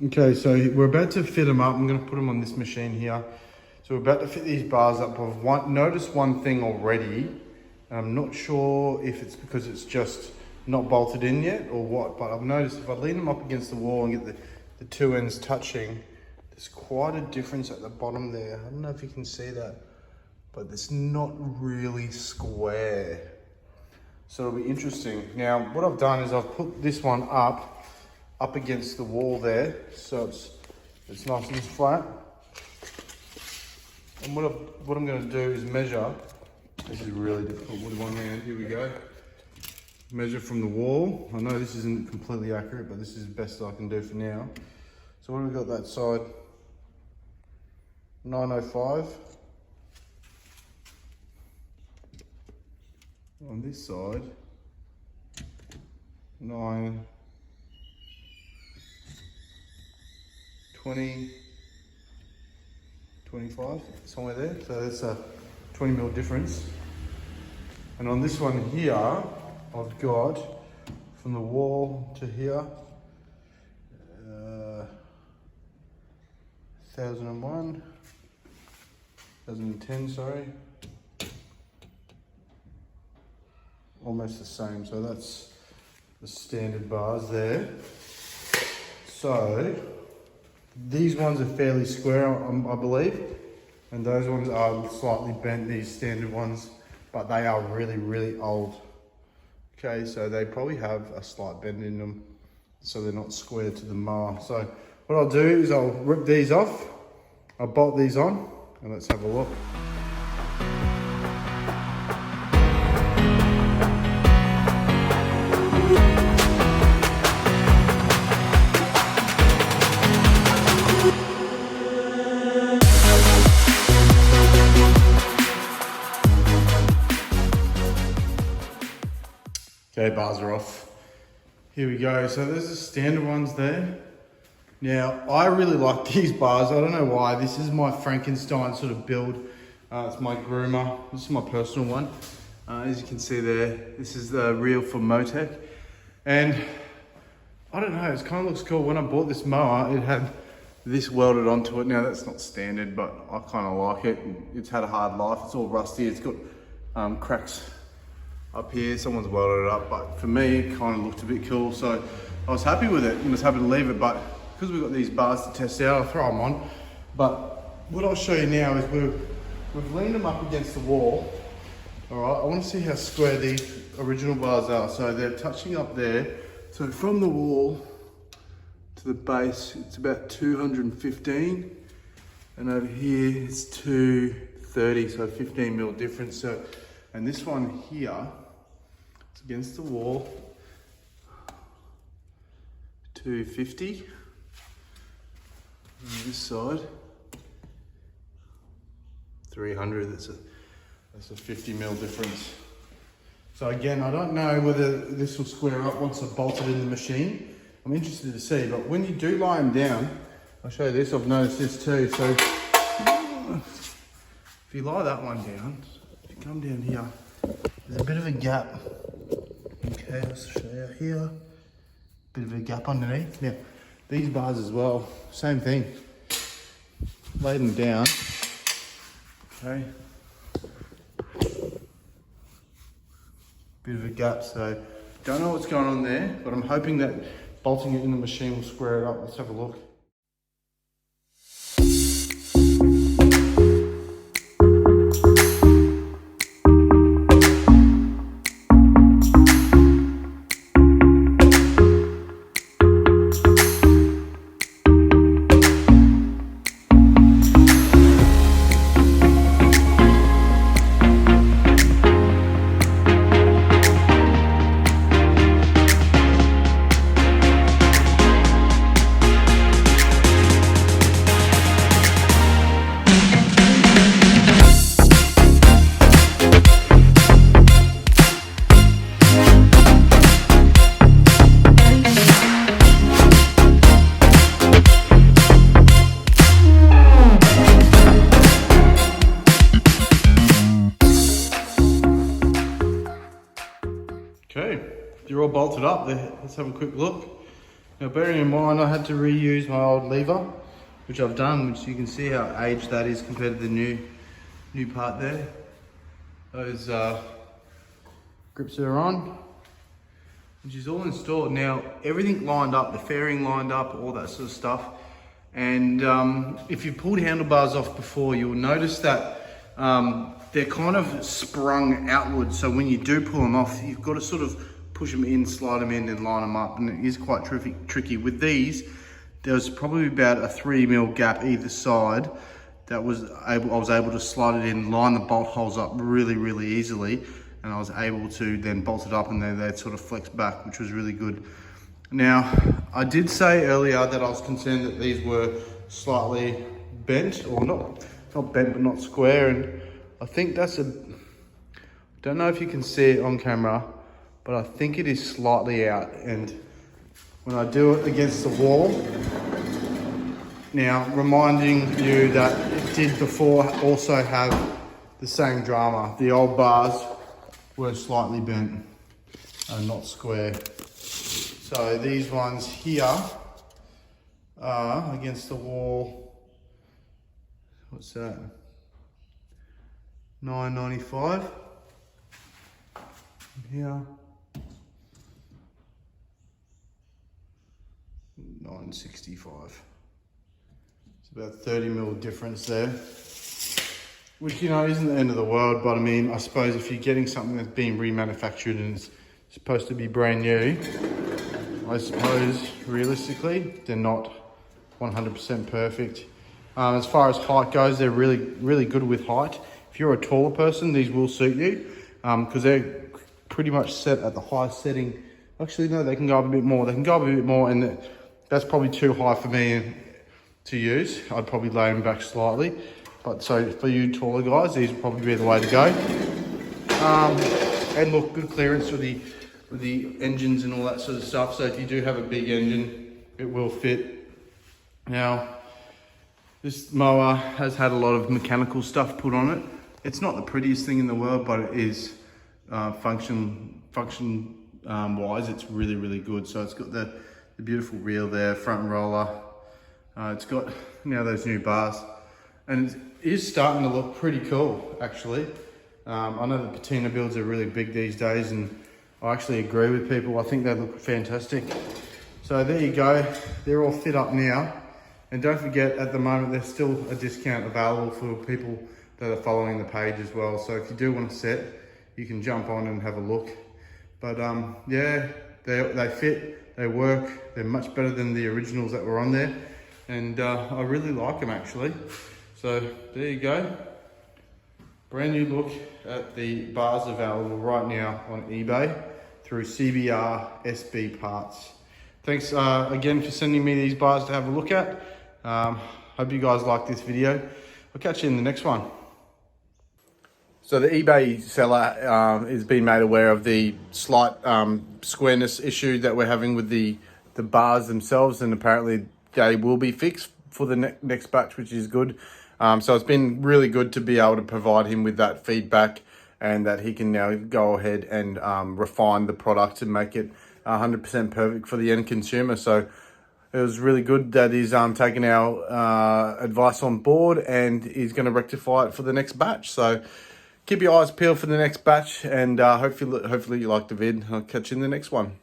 Okay, so we're about to fit them up. I'm going to put them on this machine here. So we're about to fit these bars up. I've noticed one thing already. And I'm not sure if it's because it's just not bolted in yet or what, but I've noticed if I lean them up against the wall and get the two ends touching, there's quite a difference at the bottom there. I don't know if you can see that, but it's not really square. So it'll be interesting. Now, what I've done is I've put this one up against the wall there, so it's nice and flat. And what I'm going to do is measure. This is really difficult with one hand. Here we go. Measure from the wall. I know this isn't completely accurate, but this is the best I can do for now. So what have we got that side? 905. On this side, 9, 20, 25, somewhere there. So that's a 20 mil difference. And on this one here, I've got from the wall to here, 1001, 1010, sorry. Almost the same, so that's the standard bars there. So these ones are fairly square, I believe, and those ones are slightly bent, these standard ones, but they are really, really old. Okay, so they probably have a slight bend in them, so they're not square to the mower. So what I'll do is I'll rip these off, I'll bolt these on, and let's have a look. Okay, bars are off. Here we go. So there's the standard ones there. Now, I really like these bars. I don't know why. This is my Frankenstein sort of build. It's my groomer. This is my personal one. As you can see there, this is the reel for Motec. And I don't know, it kind of looks cool. When I bought this mower, it had this welded onto it. Now, that's not standard, but I kind of like it. It's had a hard life. It's all rusty. It's got cracks up here, someone's welded it up, but for me, it kind of looked a bit cool, so I was happy with it and was happy to leave it, but because we've got these bars to test out, I'll throw them on. But what I'll show you now is we've leaned them up against the wall. All right, I want to see how square these original bars are. So they're touching up there. So from the wall to the base, it's about 215, and over here it's 230, so 15 mil difference. So, and this one here, it's against the wall, 250. On this side, 300. That's a 50 mil difference. So again, I don't know whether this will square up once I've bolted in the machine. I'm interested to see, but when you do lie them down, I'll show you this. I've noticed this too. So if you lie that one down, if you come down here, there's a bit of a gap. Okay, let's show you here. Bit of a gap underneath. Now, these bars as well, same thing. Lay them down. Okay. Bit of a gap, so don't know what's going on there, but I'm hoping that bolting it in the machine will square it up. Let's have a look. Okay, you're all bolted up there. Let's have a quick look. Now bearing in mind I had to reuse my old lever, which I've done, which you can see how aged that is compared to the new part there. Those grips are on, which is all installed. Now everything lined up, the fairing lined up, all that sort of stuff. And if you've pulled handlebars off before, you'll notice that they're kind of sprung outwards. So when you do pull them off, you've got to sort of push them in, slide them in, and line them up. And it is quite tricky. With these, there was probably about a 3mm gap either side that I was able to slide it in, line the bolt holes up really easily. And I was able to then bolt it up, and then they'd sort of flex back, which was really good. Now, I did say earlier that I was concerned that these were slightly bent, or not bent, but not square. And I think that's don't know if you can see it on camera, but I think it is slightly out. And when I do it against the wall, now reminding you that it did before also have the same drama. The old bars were slightly bent and not square. So these ones here are against the wall, what's that? $9.95. Here, $9.65. It's about 30mm difference there, which, you know, isn't the end of the world. But I mean, I suppose if you're getting something that's being remanufactured and it's supposed to be brand new, I suppose realistically they're not 100% perfect. As far as height goes, they're really good with height. If you're a taller person, these will suit you, because they're pretty much set at the highest setting. Actually, no, they can go up a bit more. They can go up a bit more, and that's probably too high for me to use. I'd probably lay them back slightly. But so for you taller guys, these would probably be the way to go. And look, good clearance with the engines and all that sort of stuff. So if you do have a big engine, it will fit. Now, this mower has had a lot of mechanical stuff put on it. It's not the prettiest thing in the world, but it is function wise, it's really good. So it's got the beautiful reel there, front roller. It's got now those new bars, and it is starting to look pretty cool, actually. I know the patina builds are really big these days, and I actually agree with people. I think they look fantastic. So there you go. They're all fit up now. And don't forget, at the moment, there's still a discount available for people that are following the page as well. So if you do want a set, you can jump on and have a look. But yeah, they fit, they work. They're much better than the originals that were on there. And I really like them, actually. So there you go. Brand new look at the bars available right now on eBay through CBR SB Parts. Thanks again for sending me these bars to have a look at. Hope you guys like this video. I'll catch you in the next one. So the eBay seller is being made aware of the slight squareness issue that we're having with the bars themselves, and apparently they will be fixed for the next batch, which is good. So it's been really good to be able to provide him with that feedback, and that he can now go ahead and refine the product and make it 100% perfect for the end consumer. So it was really good that he's taken our advice on board, and he's going to rectify it for the next batch. So keep your eyes peeled for the next batch, and hopefully you like the vid. I'll catch you in the next one.